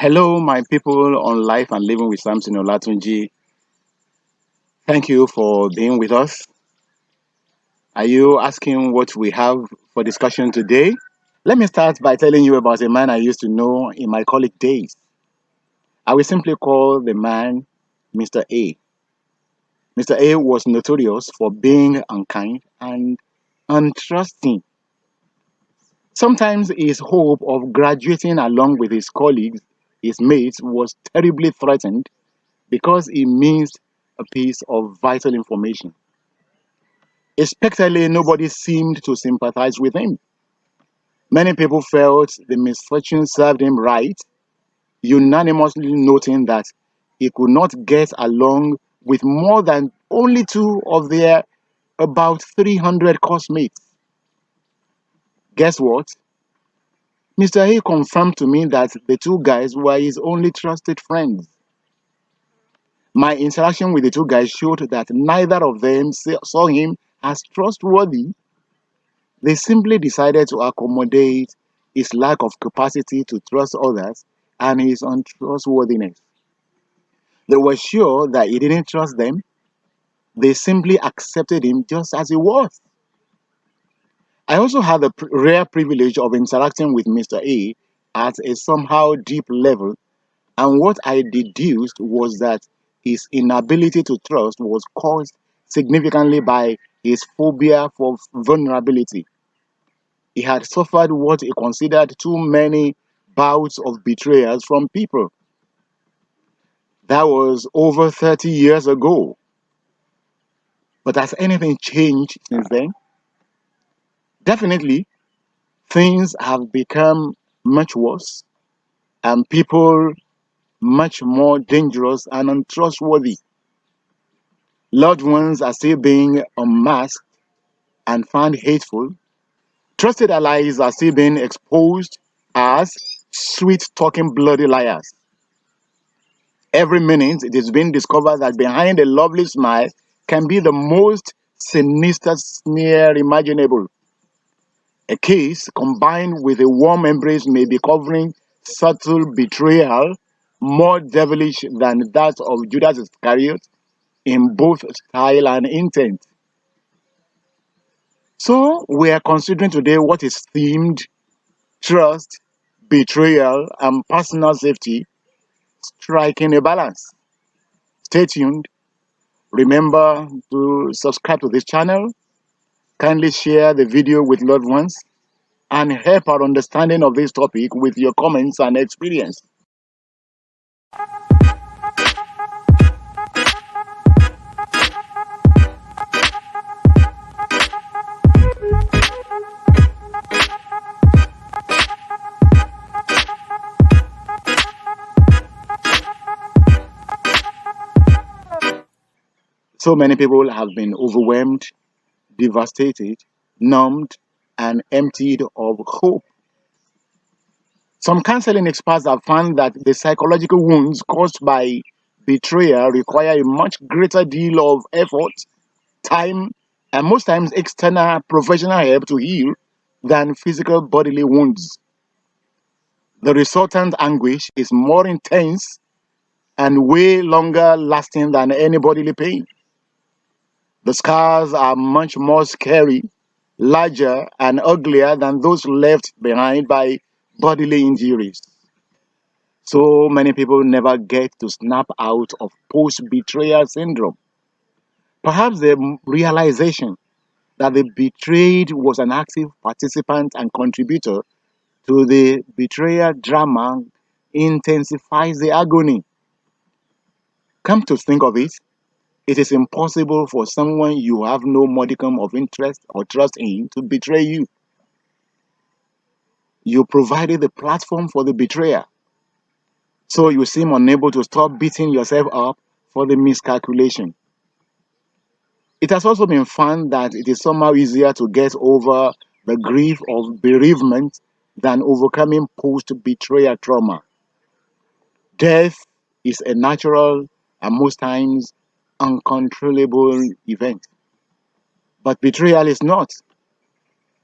Hello, my people on Life and Living with Samson Olatunji. Thank you for being with us. Are you asking what we have for discussion today? Let me start by telling you about a man I used to know in my college days. I will simply call the man Mr. A. Mr. A was notorious for being unkind and untrusting. Sometimes his hope of graduating along with his colleagues, his mates, was terribly threatened because he missed a piece of vital information. Especially, nobody seemed to sympathize with him. Many people felt the misfortune served him right, unanimously noting that he could not get along with more than only two of their about 300 classmates. Guess what? Mr. A confirmed to me that the two guys were his only trusted friends. My interaction with the two guys showed that neither of them saw him as trustworthy. They simply decided to accommodate his lack of capacity to trust others and his untrustworthiness. They were sure that he didn't trust them. They simply accepted him just as he was. I also had the rare privilege of interacting with Mr. A at a somehow deep level, and what I deduced was that his inability to trust was caused significantly by his phobia for vulnerability. He had suffered what he considered too many bouts of betrayals from people. That was over 30 years ago. But has anything changed since then? Definitely, things have become much worse and people much more dangerous and untrustworthy. Loved ones are still being unmasked and found hateful. Trusted allies are still being exposed as sweet talking bloody liars. Every minute, it is being discovered that behind a lovely smile can be the most sinister sneer imaginable. A kiss combined with a warm embrace may be covering subtle betrayal more devilish than that of Judas Iscariot in both style and intent. So, we are considering today what is themed trust, betrayal, and personal safety, striking a balance. Stay tuned. Remember to subscribe to this channel, kindly share the video with loved ones, and help our understanding of this topic with your comments and experience. So many people have been overwhelmed, devastated, numbed, and emptied of hope. Some counseling experts have found that the psychological wounds caused by betrayal require a much greater deal of effort, time, and most times external professional help to heal than physical bodily wounds. The resultant anguish is more intense and way longer lasting than any bodily pain. The scars are much more scary, larger, and uglier than those left behind by bodily injuries. So many people never get to snap out of post betrayal syndrome. Perhaps the realization that the betrayed was an active participant and contributor to the betrayal drama intensifies the agony. Come to think of it, it is impossible for someone you have no modicum of interest or trust in to betray you. You provided the platform for the betrayer, so you seem unable to stop beating yourself up for the miscalculation. It has also been found that it is somehow easier to get over the grief of bereavement than overcoming post betrayal trauma. Death is a natural and most times uncontrollable event, but betrayal is not.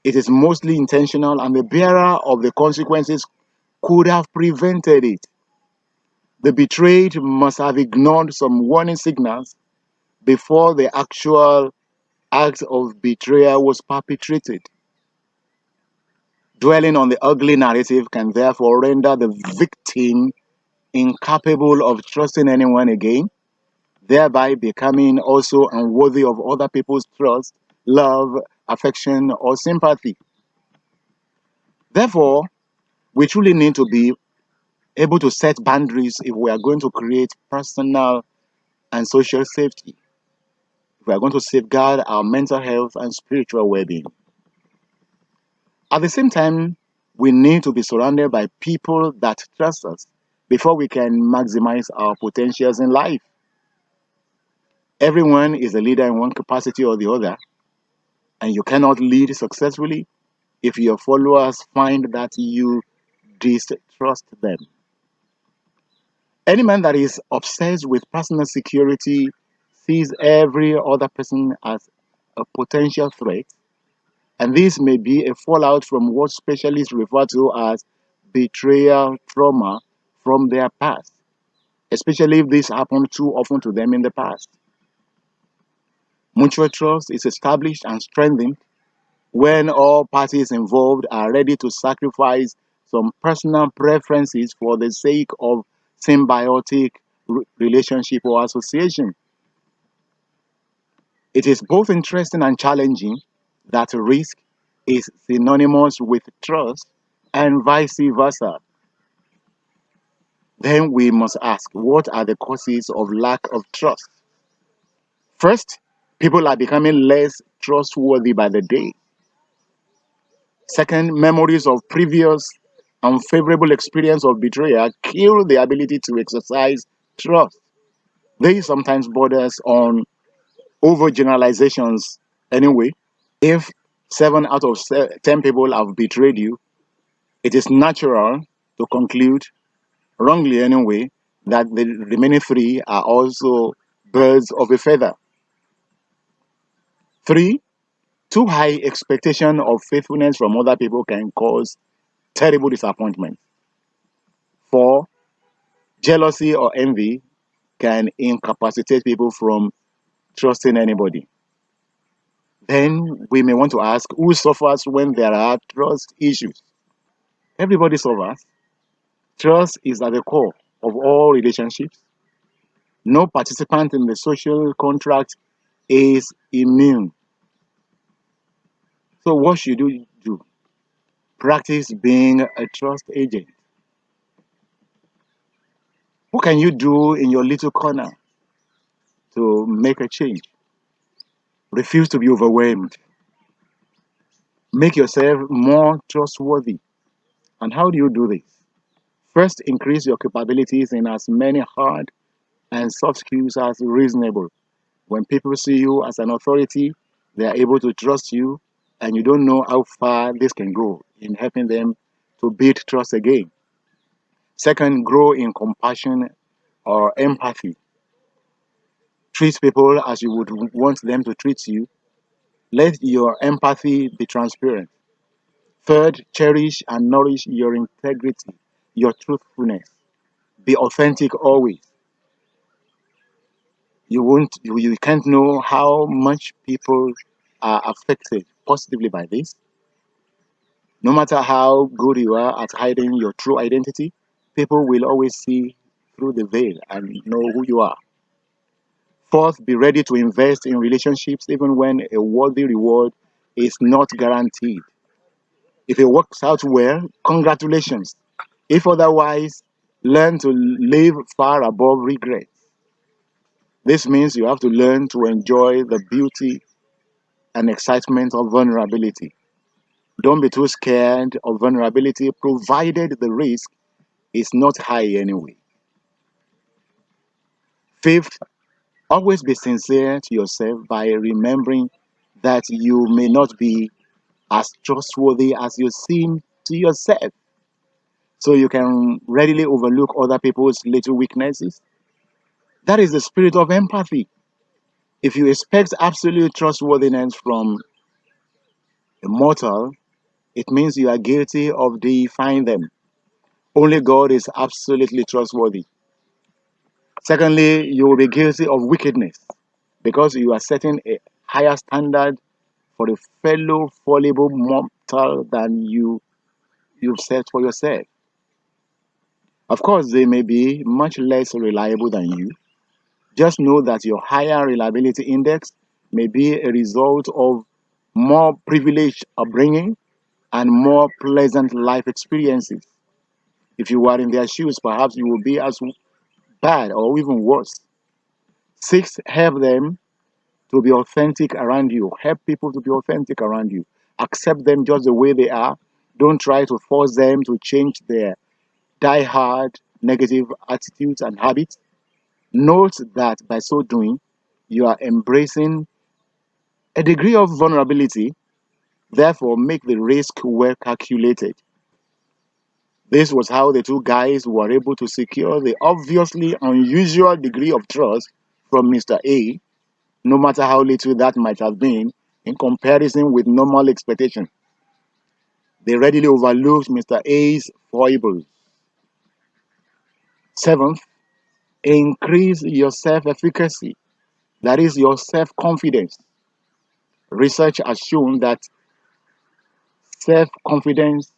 It is mostly intentional, and the bearer of the consequences could have prevented it. The betrayed must have ignored some warning signals before the actual act of betrayal was perpetrated. Dwelling on the ugly narrative can therefore render the victim incapable of trusting anyone again, thereby becoming also unworthy of other people's trust, love, affection, or sympathy. Therefore, we truly need to be able to set boundaries if we are going to create personal and social safety, if we are going to safeguard our mental health and spiritual well being. At the same time, we need to be surrounded by people that trust us before we can maximize our potentials in life. Everyone is a leader in one capacity or the other, and you cannot lead successfully if your followers find that you distrust them. Any man that is obsessed with personal security sees every other person as a potential threat, and this may be a fallout from what specialists refer to as betrayal trauma from their past, especially if this happened too often to them in the past. Mutual trust is established and strengthened when all parties involved are ready to sacrifice some personal preferences for the sake of symbiotic relationship or association. It is both interesting and challenging that risk is synonymous with trust and vice versa. Then we must ask, what are the causes of lack of trust? First, people are becoming less trustworthy by the day. Second, memories of previous unfavorable experience of betrayal kill the ability to exercise trust. This sometimes borders on overgeneralizations anyway. If 7 out of 10 people have betrayed you, it is natural to conclude, wrongly anyway, that the remaining three are also birds of a feather. Three, too high expectation of faithfulness from other people can cause terrible disappointment. Four, jealousy or envy can incapacitate people from trusting anybody. Then we may want to ask, who suffers when there are trust issues? Everybody suffers. Trust is at the core of all relationships. No participant in the social contract is immune. So, what should you do? Practice being a trust agent. What can you do in your little corner to make a change? Refuse to be overwhelmed. Make yourself more trustworthy. And how do you do this? First, increase your capabilities in as many hard and soft skills as reasonable. When people see you as an authority, they are able to trust you, and you don't know how far this can go in helping them to build trust again. Second, grow in compassion or empathy. Treat people as you would want them to treat you. Let your empathy be transparent. Third, cherish and nourish your integrity, your truthfulness. Be authentic always. You can't know how much people are affected positively by this. No matter how good you are at hiding your true identity, people will always see through the veil and know who you are. Fourth, be ready to invest in relationships even when a worthy reward is not guaranteed. If it works out well, congratulations. If otherwise, learn to live far above regret. This means you have to learn to enjoy the beauty and excitement of vulnerability. Don't be too scared of vulnerability, provided the risk is not high anyway. Fifth, always be sincere to yourself by remembering that you may not be as trustworthy as you seem to yourself. So you can readily overlook other people's little weaknesses. That is the spirit of empathy. If you expect absolute trustworthiness from a mortal, it means you are guilty of defying them. Only God is absolutely trustworthy. Secondly, you will be guilty of wickedness because you are setting a higher standard for a fellow fallible mortal than you've set for yourself. Of course, they may be much less reliable than you. Just know that your higher reliability index may be a result of more privileged upbringing and more pleasant life experiences. If you were in their shoes, perhaps you will be as bad or even worse. Six, help them to be authentic around you. Help people to be authentic around you. Accept them just the way they are. Don't try to force them to change their die-hard negative attitudes and habits. Note that by so doing, you are embracing a degree of vulnerability, therefore, make the risk well calculated. This was how the two guys were able to secure the obviously unusual degree of trust from Mr. A, no matter how little that might have been in comparison with normal expectation. They readily overlooked Mr. A's foibles. Seventh, increase your self efficacy, that is, your self confidence. Research has shown that self confidence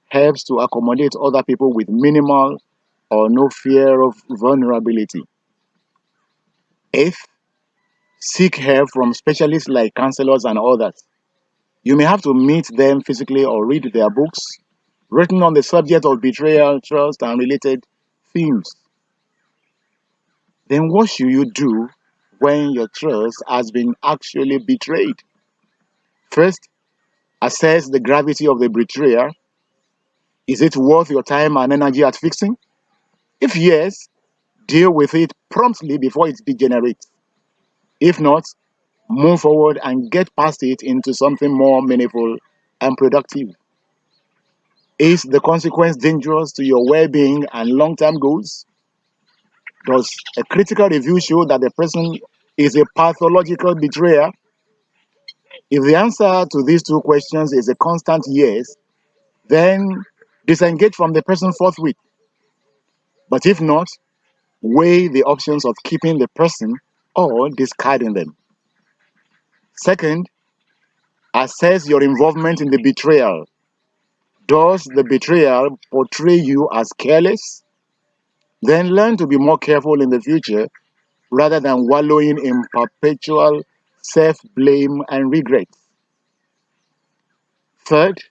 helps to accommodate other people with minimal or no fear of vulnerability. Eighth, seek help from specialists like counselors and others. You may have to meet them physically or read their books written on the subject of betrayal, trust, and related themes. Then, what should you do when your trust has been actually betrayed? First, assess the gravity of the betrayal. Is it worth your time and energy at fixing? If yes, deal with it promptly before it degenerates. If not, move forward and get past it into something more meaningful and productive. Is the consequence dangerous to your well being and long term goals? Does a critical review show that the person is a pathological betrayer? If the answer to these two questions is a constant yes, then disengage from the person forthwith. But if not, weigh the options of keeping the person or discarding them. Second, assess your involvement in the betrayal. Does the betrayal portray you as careless? Then learn to be more careful in the future rather than wallowing in perpetual self blame and regret. Third,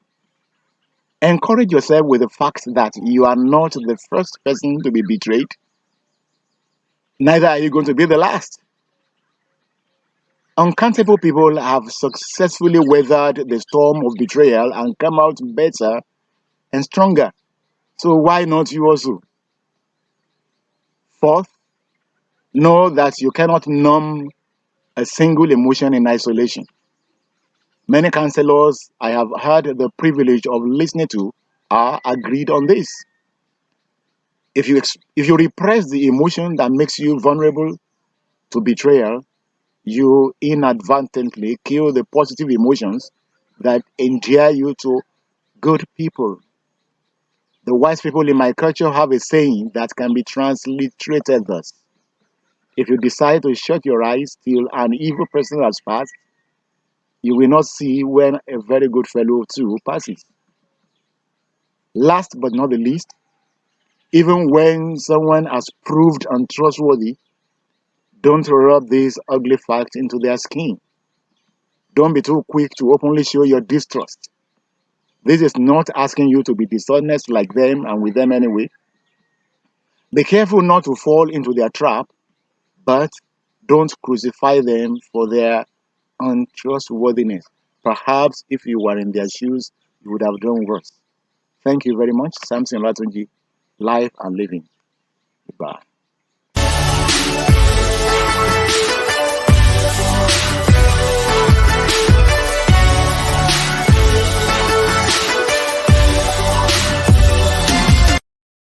encourage yourself with the fact that you are not the first person to be betrayed, neither are you going to be the last. Uncountable people have successfully weathered the storm of betrayal and come out better and stronger. So why not you also? Fourth, know that you cannot numb a single emotion in isolation. Many counselors I have had the privilege of listening to are agreed on this. If you repress the emotion that makes you vulnerable to betrayal, you inadvertently kill the positive emotions that endear you to good people. The wise people in my culture have a saying that can be transliterated thus: if you decide to shut your eyes till an evil person has passed, you will not see when a very good fellow too passes. Last but not the least, even when someone has proved untrustworthy, don't rub these ugly facts into their skin. Don't be too quick to openly show your distrust. This is not asking you to be dishonest like them and with them anyway. Be careful not to fall into their trap, but don't crucify them for their untrustworthiness. Perhaps if you were in their shoes, you would have done worse. Thank you very much. Samson Latunji, Life and Living.